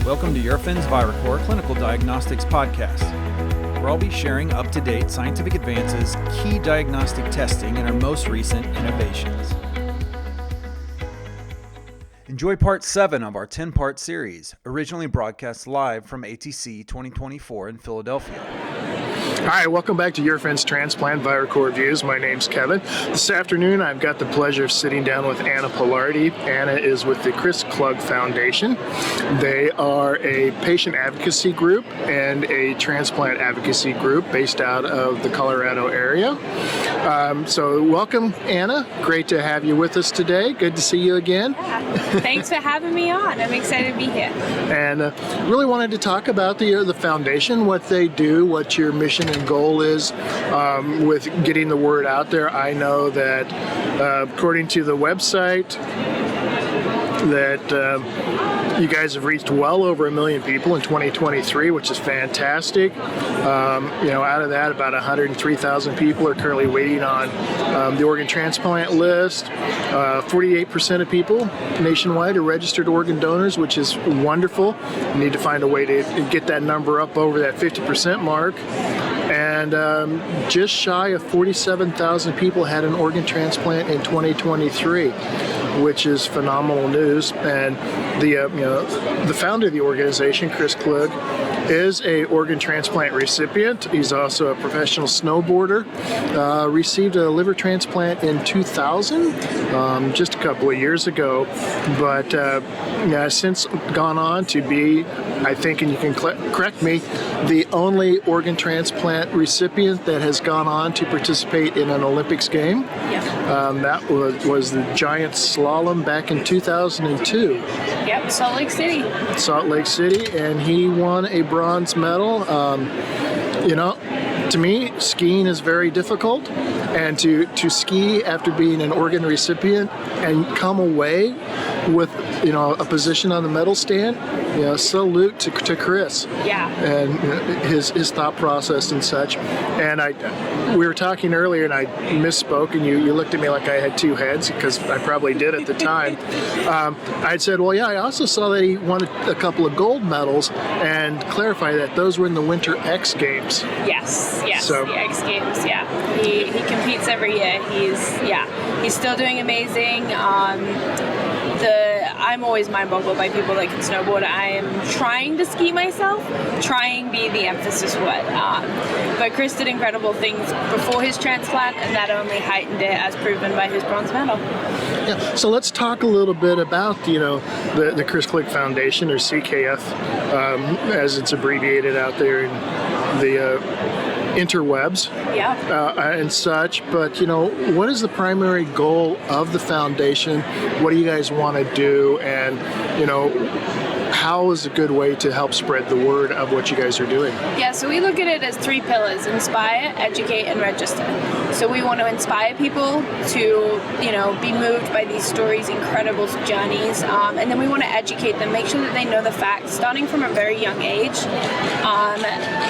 Welcome to Eurofins Viracor Clinical Diagnostics Podcast, where I'll be sharing up-to-date scientific advances, key diagnostic testing, and our most recent innovations. Enjoy part 7 of our 10-part series, originally broadcast live from ATC24 in Philadelphia. Hi, welcome back to Eurofins Transplant Viracor Reviews. My name's Kevin. This afternoon, I've got the pleasure of sitting down with Morgan-Palardy. Anna is with the Chris Klug Foundation. They are a patient advocacy group and a transplant advocacy group based out of the Colorado area. So welcome, Anna. Great to have you with us today. Good to see you again. Thanks for having me on. I'm excited to be here. And really wanted to talk about the foundation, what they do, what your mission and goal is with getting the word out there. I know that according to the website that you guys have reached well over 1 million people in 2023, which is fantastic. Out of that, about 103,000 people are currently waiting on the organ transplant list. 48% of people nationwide are registered organ donors, which is wonderful. We need to find a way to get that number up over that 50% mark. And just shy of 47,000 people had an organ transplant in 2023, which is phenomenal news. And the founder of the organization, Chris Klug, is a organ transplant recipient. He's also a professional snowboarder. Received a liver transplant in 2000, just a couple of years ago, but since gone on to be, I think, and you can correct me, the only organ transplant recipient that has gone on to participate in an Olympics game. Yep. That was the giant slalom back in 2002. Yep, Salt Lake City. And he won a bronze medal. To me, skiing is very difficult, and to ski after being an organ recipient and come away with a position on the medal stand, salute to Chris. Yeah. And his thought process and such. And we were talking earlier, and I misspoke, and you looked at me like I had two heads, because I probably did at the time. I'd said, well, yeah, I also saw that he won a couple of gold medals, and clarify that those were in the Winter X Games. Yes, so, the X Games, yeah. He competes every year. He's still doing amazing. I'm always mind-boggled by people that can snowboard. I am trying to ski myself, trying be the emphasis word. But Chris did incredible things before his transplant, and that only heightened it, as proven by his bronze medal. Yeah, so let's talk a little bit about, the Chris Klug Foundation, or CKF, as it's abbreviated out there in the interwebs, and such. But what is the primary goal of the foundation? What do you guys want to do? And how is a good way to help spread the word of what you guys are doing? Yeah, so we look at it as 3 pillars: inspire, educate, and register. So we want to inspire people to, be moved by these stories, incredible journeys, and then we want to educate them, make sure that they know the facts, starting from a very young age.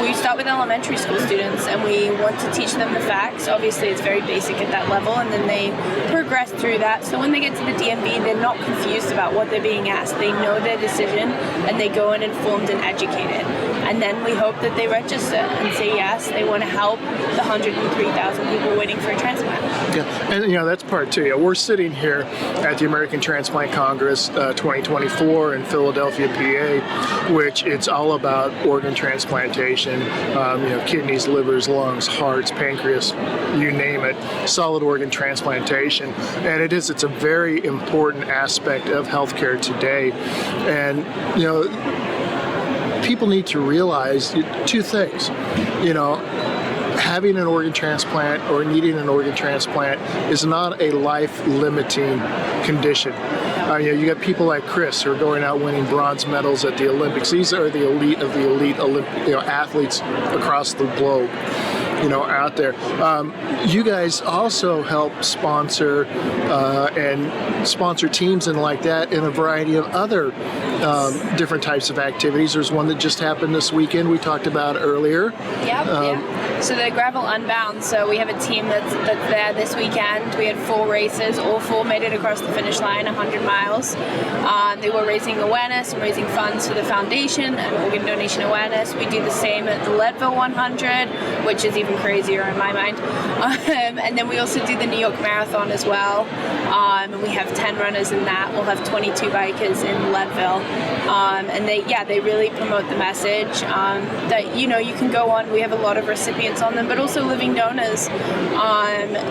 We start with elementary school students, and we want to teach them the facts. Obviously, it's very basic at that level, and then they progress through that. So when they get to the DMV, they're not confused about what they're being asked. They know their decision, and they go in informed and educated. And then we hope that they register and say yes, they want to help the 103,000 people waiting for a transplant. Yeah, and that's part 2. We're sitting here at the American Transplant Congress 2024 in Philadelphia, PA, which it's all about organ transplantation, kidneys, livers, lungs, hearts, pancreas, you name it, solid organ transplantation. And it's a very important aspect of healthcare today. And, people need to realize 2 things. Having an organ transplant or needing an organ transplant is not a life-limiting condition. You got people like Chris who are going out winning bronze medals at the Olympics. These are the elite of the elite athletes across the globe. out there. You guys also help sponsor and sponsor teams and like that in a variety of other different types of activities. There's one that just happened this weekend we talked about earlier. Yep. So the Gravel Unbound. So we have a team that's there this weekend. We had 4 races. All 4 made it across the finish line, 100 miles. They were raising awareness and raising funds for the foundation and organ donation awareness. We do the same at the Leadville 100, which is even crazier in my mind. And then we also do the New York Marathon as well. And we have 10 runners in that. We'll have 22 bikers in Leadville. And they really promote the message that, you can go on. We have a lot of recipients on them, but also living donors.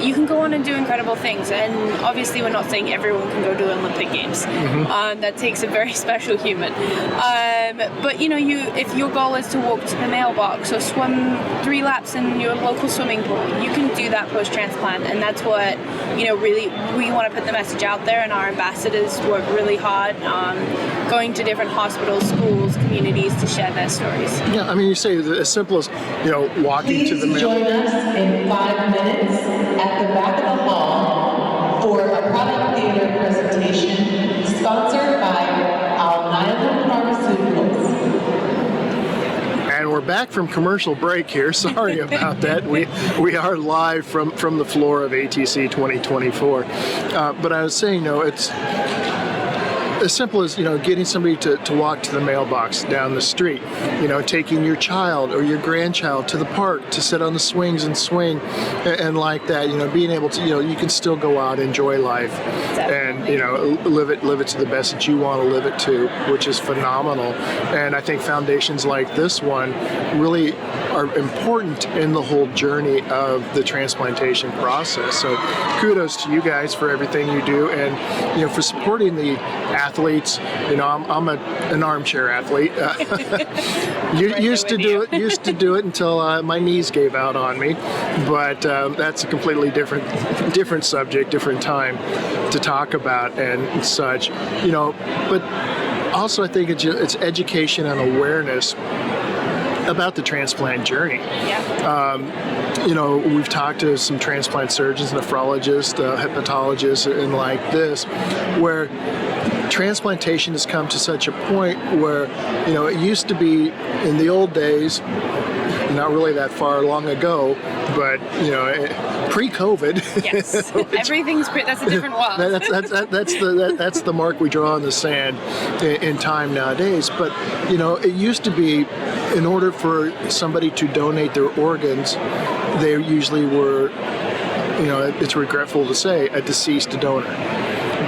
You can go on and do incredible things. And obviously we're not saying everyone can go to Olympic Games. That takes a very special human. But if your goal is to walk to the mailbox or swim 3 laps in your local swimming pool, you can do that post-transplant. And that's what, really we want to put the message out there, and our ambassadors work really hard going to different hospitals, schools, communities to share their stories. Yeah, I mean, you say as simple as, walking to the Please join us in 5 minutes at the back of the hall for a product theater presentation sponsored by Alnylam Pharmaceuticals. And we're back from commercial break here. Sorry about that. We are live from the floor of ATC 2024. But I was saying, it's as simple as getting somebody to walk to the mailbox down the street, taking your child or your grandchild to the park to sit on the swings and swing and like that, being able to, you can still go out, enjoy life, and live it to the best that you want to live it to, which is phenomenal. And I think foundations like this one really are important in the whole journey of the transplantation process. So kudos to you guys for everything you do, and for supporting the athletes. I'm an armchair athlete. Used to do it until my knees gave out on me, but that's a completely different subject, different time to talk about and such. But also I think it's education and awareness about the transplant journey. We've talked to some transplant surgeons, nephrologists, hepatologists, and like this, where transplantation has come to such a point where, it used to be in the old days, not really that far long ago, but pre-COVID. Yes, everything's that's a different world. That's the mark we draw in the sand in time nowadays. But it used to be, in order for somebody to donate their organs, they usually were, it's regretful to say, a deceased donor.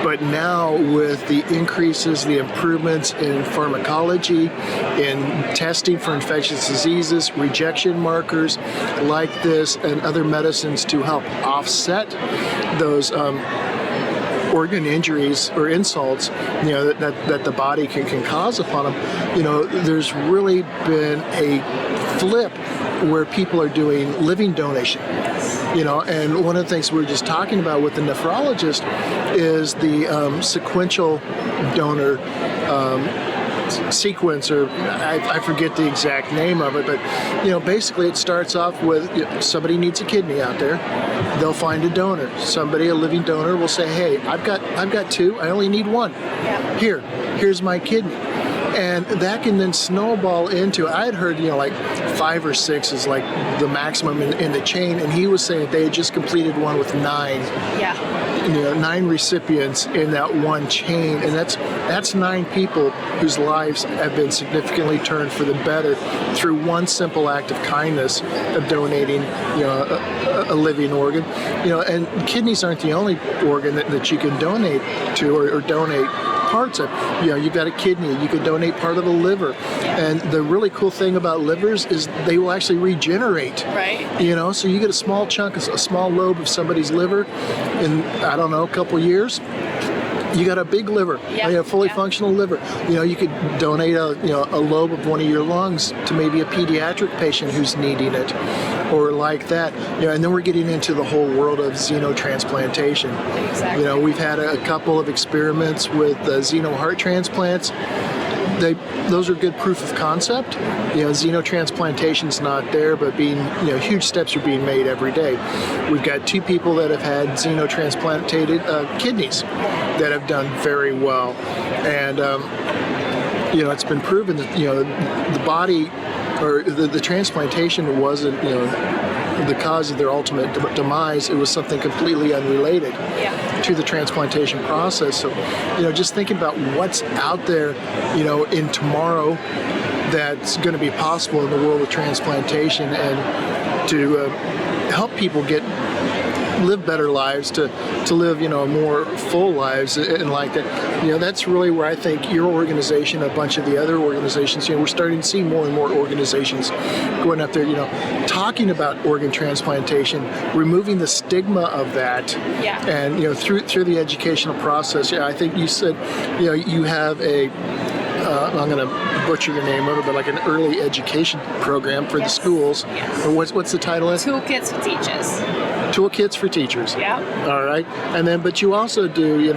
But now with the increases, the improvements in pharmacology, in testing for infectious diseases, rejection markers like this, and other medicines to help offset those organ injuries or insults, that the body can cause upon them, there's really been a flip where people are doing living donation. And one of the things we were just talking about with the nephrologist is the sequential donor sequence, or I forget the exact name of it, but basically it starts off with somebody needs a kidney out there, they'll find a donor. Somebody, a living donor, will say, hey, I've got 2, I only need 1. Here's my kidney. And that can then snowball into, I had heard, like 5 or 6 is like the maximum in the chain. And he was saying they had just completed one with 9. 9 recipients in that one chain. And that's 9 people whose lives have been significantly turned for the better through one simple act of kindness of donating, a living organ. And kidneys aren't the only organ that you can donate to or donate parts of. You've got a kidney, you could donate part of the liver. And the really cool thing about livers is they will actually regenerate. Right. So you get a small chunk, a small lobe of somebody's liver in, I don't know, a couple years. You got a big liver, a fully functional liver. You could donate a lobe of one of your lungs to maybe a pediatric patient who's needing it. or like that. And then we're getting into the whole world of xenotransplantation. Exactly. We've had a couple of experiments with xeno heart transplants. Those are good proof of concept. Xenotransplantation's not there, but huge steps are being made every day. We've got 2 people that have had xenotransplanted kidneys that have done very well, and it's been proven that the body or the transplantation wasn't the cause of their ultimate demise. It was something completely unrelated to the transplantation process. So, just thinking about what's out there, in tomorrow that's going to be possible in the world of transplantation, and to help people live better lives, to live more full lives and like that. That's really where I think your organization, a bunch of the other organizations, we're starting to see more and more organizations going up there, talking about organ transplantation, removing the stigma of that, and through the educational process. I think you said you have I'm going to butcher your name over, but like an early education program for the schools. Yes. Or what's the title? Toolkits for Teachers. Toolkits for Teachers. Yeah. All right. And then, but you also do,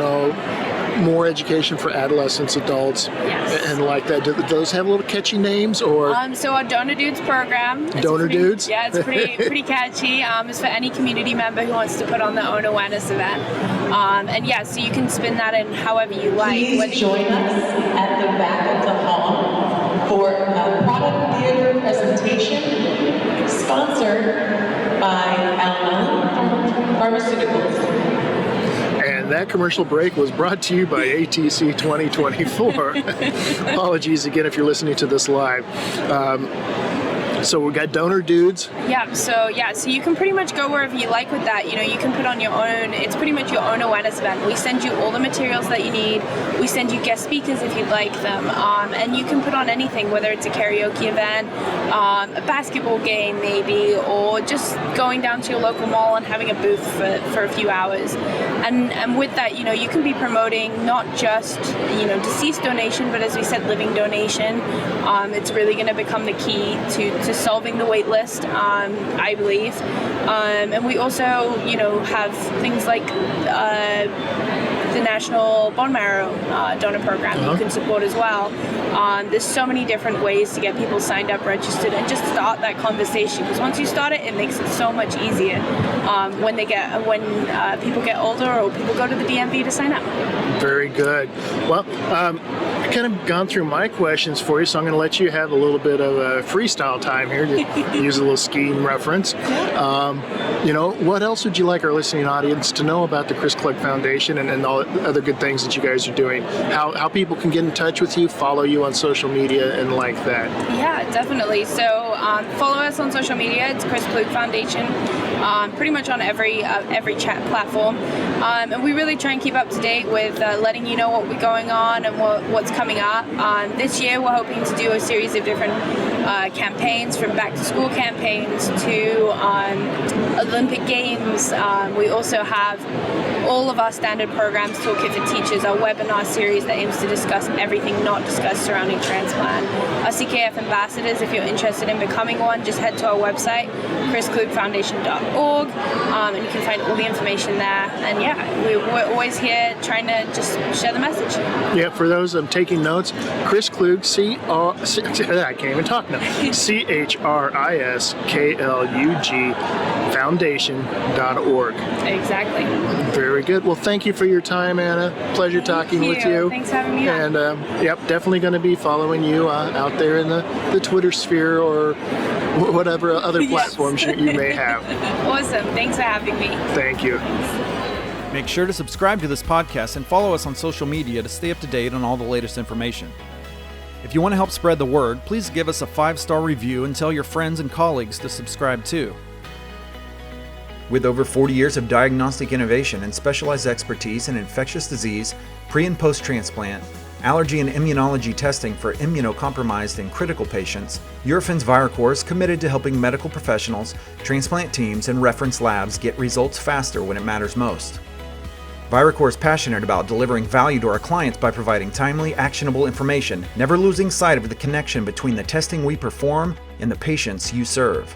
more education for adolescents, adults, and like that. Do those have little catchy names, or? So our Donor Dudes program. Donor Dudes? Yeah, it's pretty catchy. It's for any community member who wants to put on their own awareness event. So you can spin that in however you like. Please join us at the back of the hall for a product theater presentation sponsored by Pharmaceuticals. And that commercial break was brought to you by ATC24. Apologies again if you're listening to this live. So we got Donor Dudes. So you can pretty much go wherever you like with that. You can put on your own, it's pretty much your own awareness event. We send you all the materials that you need. We send you guest speakers if you'd like them. And you can put on anything, whether it's a karaoke event, a basketball game maybe, or just going down to your local mall and having a booth for a few hours. And with that, you can be promoting not just, deceased donation, but as we said, living donation. It's really going to become the key to solving the wait list, I believe. And we also, have things like the National Bone Marrow Donor Program you can support as well. There's so many different ways to get people signed up, registered, and just start that conversation. Because once you start it, it makes it so much easier when people get older or people go to the DMV to sign up. Very good. Well, I kind of gone through my questions for you, so I'm going to let you have a little bit of a freestyle time here to use a little skiing reference. What else would you like our listening audience to know about the Chris Klug Foundation and all the other good things that you guys are doing? How people can get in touch with you, follow you on social media, and like that? Yeah, definitely. So follow us on social media. It's Chris Klug Foundation. Pretty much on every chat platform. And we really try and keep up to date with letting you know what we're going on and what's coming up. This year we're hoping to do a series of different campaigns, from back to school campaigns to Olympic Games. We also have all of our standard programs, Toolkit for Teachers, our webinar series that aims to discuss everything not discussed surrounding transplant. Our CKF ambassadors, if you're interested in becoming one, just head to our website, chrisklugfoundation.org, and you can find all the information there. And we're always here trying to just share the message. Yeah, for those taking notes, Chris Klug, I can't even talk now, CHRISKLUG Foundation.org. Exactly. Very good. Well, thank you for your time, Anna. Pleasure talking with you. Thanks for having me on. And definitely going to be following you out there in the Twitter sphere or whatever other platforms you may have. Awesome. Thanks for having me. Thank you. Make sure to subscribe to this podcast and follow us on social media to stay up to date on all the latest information. If you want to help spread the word, please give us a 5-star review and tell your friends and colleagues to subscribe too. With over 40 years of diagnostic innovation and specialized expertise in infectious disease, pre- and post-transplant, allergy and immunology testing for immunocompromised and critical patients, Eurofins ViraCore is committed to helping medical professionals, transplant teams, and reference labs get results faster when it matters most. ViraCore is passionate about delivering value to our clients by providing timely, actionable information, never losing sight of the connection between the testing we perform and the patients you serve.